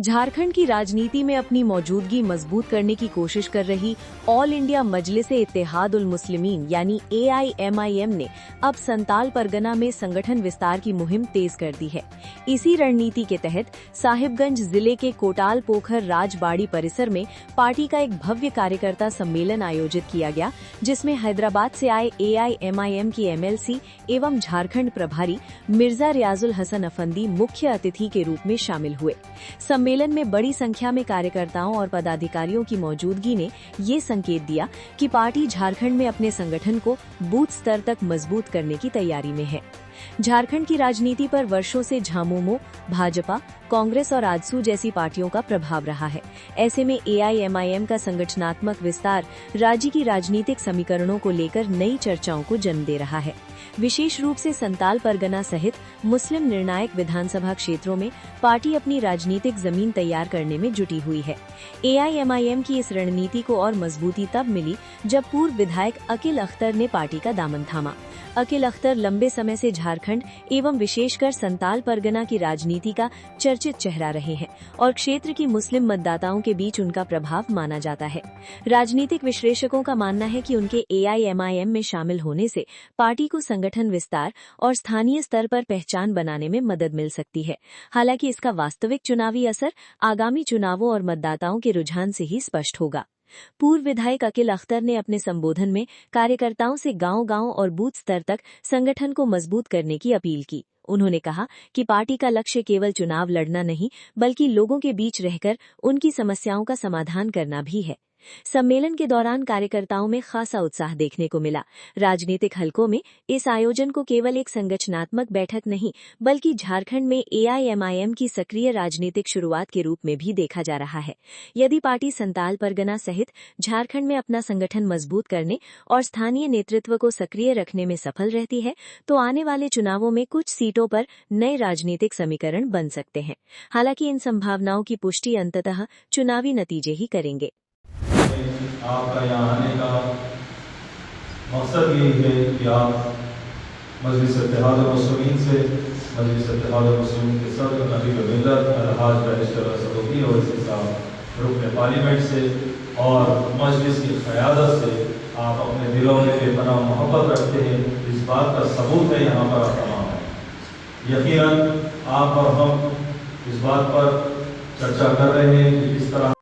झारखंड की राजनीति में अपनी मौजूदगी मजबूत करने की कोशिश कर रही ऑल इंडिया मजलिस-ए-इत्तेहाद उल मुस्लिमीन यानी AIMIM ने अब संताल परगना में संगठन विस्तार की मुहिम तेज कर दी है। इसी रणनीति के तहत साहिबगंज जिले के कोटाल पोखर राजबाड़ी परिसर में पार्टी का एक भव्य कार्यकर्ता सम्मेलन आयोजित किया गया, जिसमें हैदराबाद से आए AIMIM की MLC एवं झारखंड प्रभारी मिर्जा रियाजुल हसन अफंदी मुख्य अतिथि के रूप में शामिल हुए। सम्मेलन में बड़ी संख्या में कार्यकर्ताओं और पदाधिकारियों की मौजूदगी ने ये संकेत दिया कि पार्टी झारखंड में अपने संगठन को बूथ स्तर तक मजबूत करने की तैयारी में है। झारखंड की राजनीति पर वर्षों से झामुमो, भाजपा, कांग्रेस और आजसू जैसी पार्टियों का प्रभाव रहा है। ऐसे में AIMIM का संगठनात्मक विस्तार राज्य की राजनीतिक समीकरणों को लेकर नई चर्चाओं को जन्म दे रहा है। विशेष रूप से संताल परगना सहित मुस्लिम निर्णायक विधानसभा क्षेत्रों में पार्टी अपनी राजनीतिक जमीन तैयार करने में जुटी हुई है। AIMIM की इस रणनीति को और मजबूती तब मिली जब पूर्व विधायक अकील अख्तर ने पार्टी का दामन थामा। अकील अख्तर लंबे समय से झारखंड एवं विशेषकर संताल परगना की राजनीति का चर्चित चेहरा रहे हैं और क्षेत्र की मुस्लिम मतदाताओं के बीच उनका प्रभाव माना जाता है। राजनीतिक विश्लेषकों का मानना है कि उनके AIMIM में शामिल होने से पार्टी को संगठन विस्तार और स्थानीय स्तर पर पहचान बनाने में मदद मिल सकती है। हालांकि इसका वास्तविक चुनावी असर आगामी चुनावों और मतदाताओं के रुझान से ही स्पष्ट होगा। पूर्व विधायक अकील अख्तर ने अपने संबोधन में कार्यकर्ताओं से गांव-गांव और बूथ स्तर तक संगठन को मजबूत करने की अपील की। उन्होंने कहा कि पार्टी का लक्ष्य केवल चुनाव लड़ना नहीं, बल्कि लोगों के बीच रहकर उनकी समस्याओं का समाधान करना भी है। सम्मेलन के दौरान कार्यकर्ताओं में खासा उत्साह देखने को मिला। राजनीतिक हलकों में इस आयोजन को केवल एक संगठनात्मक बैठक नहीं, बल्कि झारखंड में AIMIM की सक्रिय राजनीतिक शुरुआत के रूप में भी देखा जा रहा है। यदि पार्टी संताल परगना सहित झारखंड में अपना संगठन मजबूत करने और स्थानीय नेतृत्व को सक्रिय रखने में सफल रहती है, तो आने वाले चुनावों में कुछ सीटों पर नए राजनीतिक समीकरण बन सकते हैं। हालांकि इन संभावनाओं की पुष्टि अंततः चुनावी नतीजे ही करेंगे। आपका यहाँ आने का मकसद यही है कि आप मजलिस-ए-इत्तेहाद उल मुस्लिमीन से मजलिस-ए-इत्तेहाद उल मुस्लिमीन के सदर नबील मिल्लत अलहाज बैरिस्टर असदुद्दीन और इसके साथ रुकन पार्लियामेंट से और मजलिस की क़यादत से आप अपने दिलों में बेपनाह मोहब्बत रखते हैं, इस बात का सबूत है यहाँ पर आप तमाम हैं। यकीनन आप और हम इस बात पर चर्चा कर रहे हैं कि किस तरह